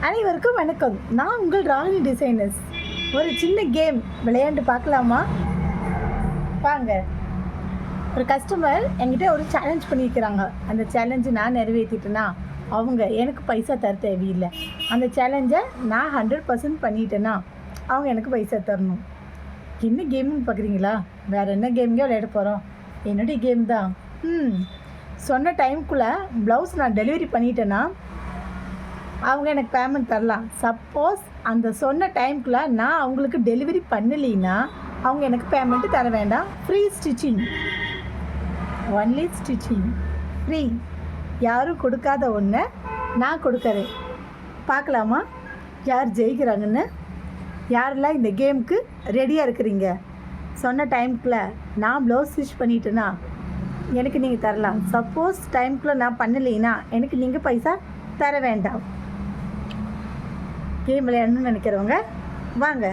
அனைவருக்கும் வணக்கம். நான் உங்கள் ராணி டிசைனர்ஸ். ஒரு சின்ன கேம் விளையாண்டு பார்க்கலாமா? வாங்க. ஒரு கஸ்டமர் என்கிட்ட ஒரு சேலஞ்ச் பண்ணியிருக்கிறாங்க. அந்த சேலஞ்சை நான் நிறைவேற்றிட்டேன்னா அவங்க எனக்கு பைசா தர தேவையில்லை. அந்த சேலஞ்சை நான் 100% பண்ணிட்டேன்னா அவங்க எனக்கு பைசா தரணும். என்ன கேம்னு பார்க்குறீங்களா? வேறு என்ன கேம்கே விளையாட போகிறோம். என்னுடைய கேம் தான். சொன்ன டைமுக்குள்ளே ப்ளவுஸ் நான் டெலிவரி பண்ணிட்டேன்னா அவங்க எனக்கு பேமெண்ட் தரலாம். சப்போஸ் அந்த சொன்ன டைமுக்குள்ளே நான் அவங்களுக்கு டெலிவரி பண்ணலைன்னா அவங்க எனக்கு பேமெண்ட்டு தர வேண்டாம். Free stitching, only stitching, free. யாரும் கொடுக்காத ஒன்றை நான் கொடுக்குறேன். பார்க்கலாமா யார் ஜெயிக்கிறாங்கன்னு? யாரெல்லாம் இந்த கேமுக்கு ரெடியாக இருக்கிறீங்க? சொன்ன டைமுக்குள்ளே நான் ப்ளவுஸ் ஸ்டிச் பண்ணிட்டேன்னா எனக்கு நீங்கள் தரலாம். சப்போஸ் டைமுக்குள்ளே நான் பண்ணலைன்னா எனக்கு நீங்கள் பைசா தர வேண்டாம். கேம் விளையாடணும்னு நினைக்கிறவங்க வாங்க.